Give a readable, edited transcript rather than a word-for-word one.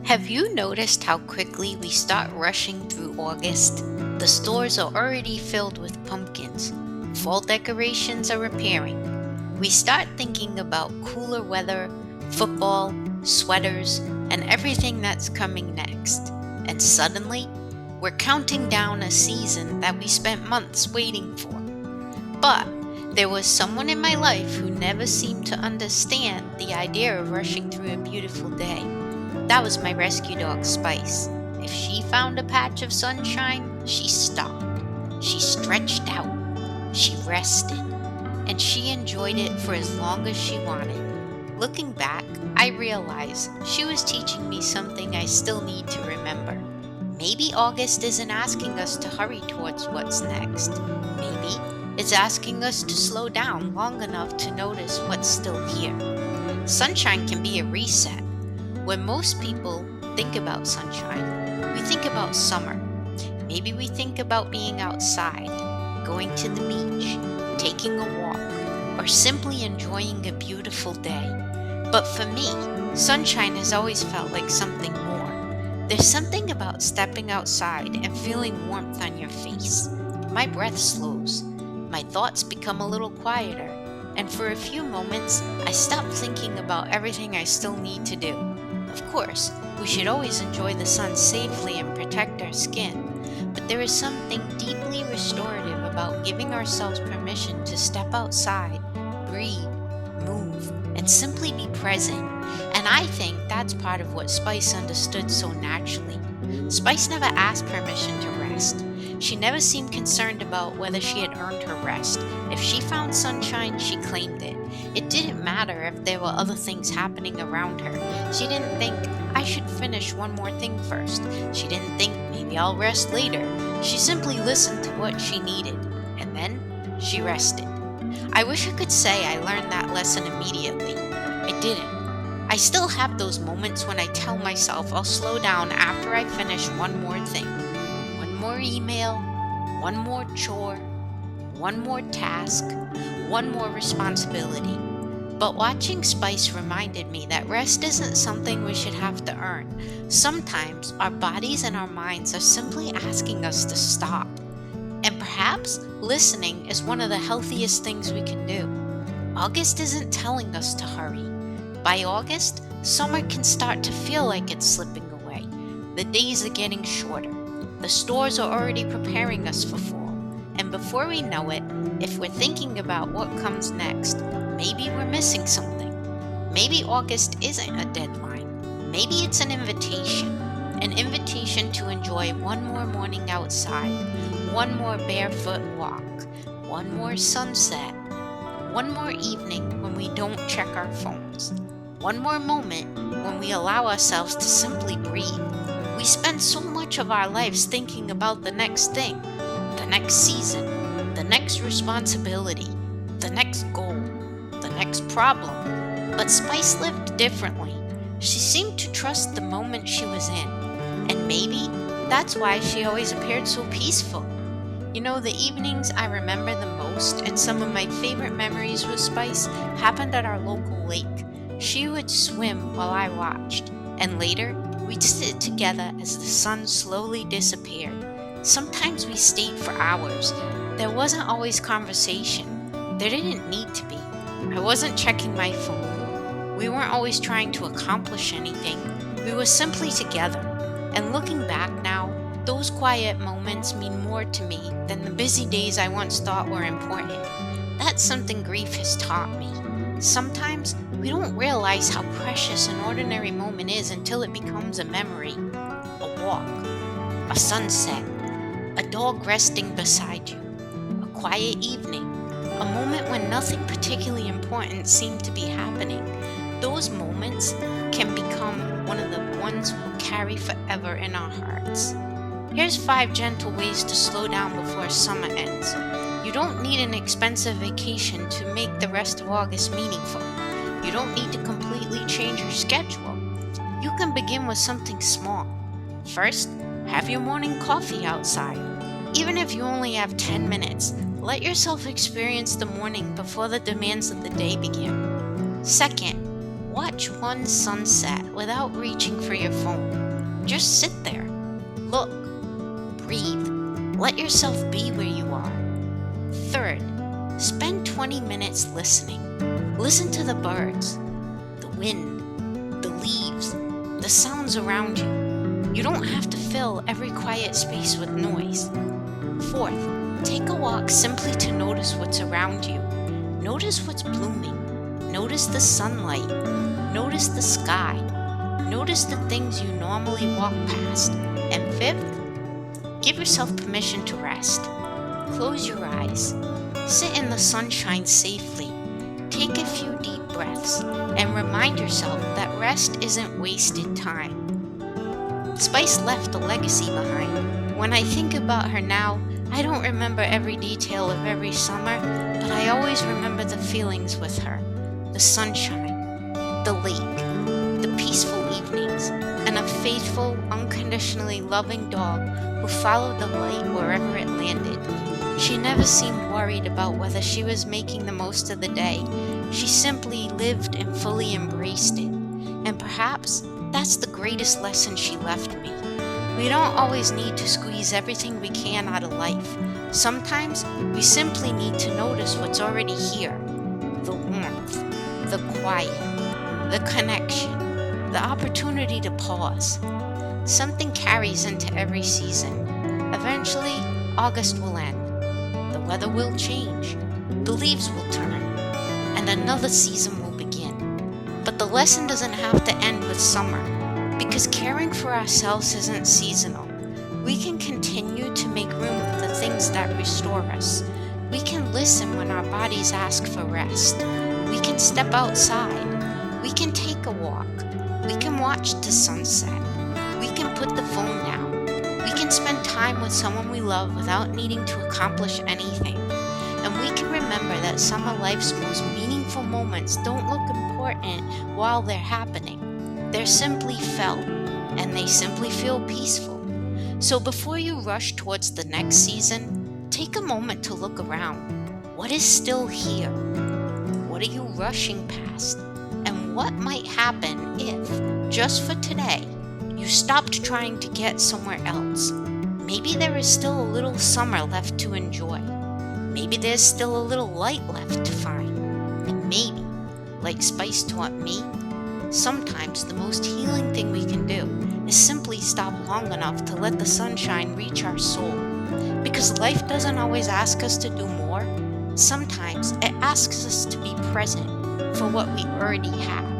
Have you noticed how quickly we start rushing through August? The stores are already filled with pumpkins. Fall decorations are appearing. We start thinking about cooler weather, football, sweaters, and everything that's coming next. And suddenly, we're counting down a season that we spent months waiting for. But there was someone in my life who never seemed to understand the idea of rushing through a beautiful day. That was my rescue dog, Spice. If she found a patch of sunshine, she stopped. She stretched out. She rested. And she enjoyed it for as long as she wanted. Looking back, I realize she was teaching me something I still need to remember. Maybe August isn't asking us to hurry towards what's next. Maybe it's asking us to slow down long enough to notice what's still here. Sunshine can be a reset. When most people think about sunshine, we think about summer. Maybe we think about being outside, going to the beach, taking a walk, or simply enjoying a beautiful day. But for me, sunshine has always felt like something more. There's something about stepping outside and feeling warmth on your face. My breath slows, my thoughts become a little quieter, and for a few moments, I stop thinking about everything I still need to do. Of course, we should always enjoy the sun safely and protect our skin, but there is something deeply restorative about giving ourselves permission to step outside, breathe, move, and simply be present. And I think that's part of what Spice understood so naturally. Spice never asked permission to rest. She never seemed concerned about whether she had earned her rest. If she found sunshine, she claimed it. It didn't matter if there were other things happening around her. She didn't think, I should finish one more thing first. She didn't think, maybe I'll rest later. She simply listened to what she needed, and then she rested. I wish I could say I learned that lesson immediately. I didn't. I still have those moments when I tell myself I'll slow down after I finish one more thing. One more email, one more chore, one more task, one more responsibility. But watching Spice reminded me that rest isn't something we should have to earn. Sometimes our bodies and our minds are simply asking us to stop. And perhaps listening is one of the healthiest things we can do. August isn't telling us to hurry. By August, summer can start to feel like it's slipping away. The days are getting shorter. The stores are already preparing us for fall. And before we know it, if we're thinking about what comes next, maybe we're missing something. Maybe August isn't a deadline. Maybe it's an invitation to enjoy one more morning outside, one more barefoot walk, one more sunset, one more evening when we don't check our phones, one more moment when we allow ourselves to simply breathe. We spend so much of our lives thinking about the next thing, the next season, the next responsibility, the next goal, the next problem. But Spice lived differently. She seemed to trust the moment she was in. And maybe that's why she always appeared so peaceful. You know, the evenings I remember the most and some of my favorite memories with Spice happened at our local lake. She would swim while I watched, and later we'd sit together as the sun slowly disappeared. Sometimes we stayed for hours. There wasn't always conversation. There didn't need to be. I wasn't checking my phone. We weren't always trying to accomplish anything. We were simply together. And looking back now, those quiet moments mean more to me than the busy days I once thought were important. That's something grief has taught me. Sometimes we don't realize how precious an ordinary moment is until it becomes a memory. A walk, a sunset, a dog resting beside you, a quiet evening, a moment when nothing particularly important seemed to be happening. Those moments can become one of the ones we'll carry forever in our hearts. Here's 5 gentle ways to slow down before summer ends. You don't need an expensive vacation to make the rest of August meaningful. You don't need to completely change your schedule. You can begin with something small. First, have your morning coffee outside. Even if you only have 10 minutes, let yourself experience the morning before the demands of the day begin. Second, Watch one sunset without reaching for your phone. Just sit there, look, breathe, let yourself be where you are. Third, spend 20 minutes listening. Listen to the birds, the wind, the leaves, the sounds around you. You don't have to fill every quiet space with noise. Fourth, take a walk simply to notice what's around you. Notice what's blooming. Notice the sunlight. Notice the sky. Notice the things you normally walk past. And fifth, give yourself permission to rest. Close your eyes. Sit in the sunshine safely. Take a few deep breaths and remind yourself that rest isn't wasted time. Spice left a legacy behind. When I think about her now, I don't remember every detail of every summer, but I always remember the feelings with her. The sunshine, the lake, the peaceful evenings, and a faithful, unconditionally loving dog who followed the light wherever it landed. She never seemed worried about whether she was making the most of the day. She simply lived and fully embraced it. And perhaps that's the greatest lesson she left me. We don't always need to squeeze everything we can out of life. Sometimes we simply need to notice what's already here. The warmth, the quiet, the connection, the opportunity to pause. Something carries into every season. Eventually, August will end. The weather will change. The leaves will turn. And another season will begin. But the lesson doesn't have to end with summer, because caring for ourselves isn't seasonal. We can continue to make room for the things that restore us. We can listen when our bodies ask for rest. We can step outside. We can take a walk. We can watch the sunset. We can put the phone down. We can spend time with someone we love without needing to accomplish anything. And we can remember that some of life's most meaningful moments don't look important while they're happening. They're simply felt, and they simply feel peaceful. So before you rush towards the next season, take a moment to look around. What is still here? What are you rushing past? And what might happen if, just for today, you stopped trying to get somewhere else? Maybe there is still a little summer left to enjoy. Maybe there's still a little light left to find. And maybe, like Spice taught me, sometimes the most healing thing we can do is simply stop long enough to let the sunshine reach our soul. Because life doesn't always ask us to do more. Sometimes it asks us to be present for what we already have.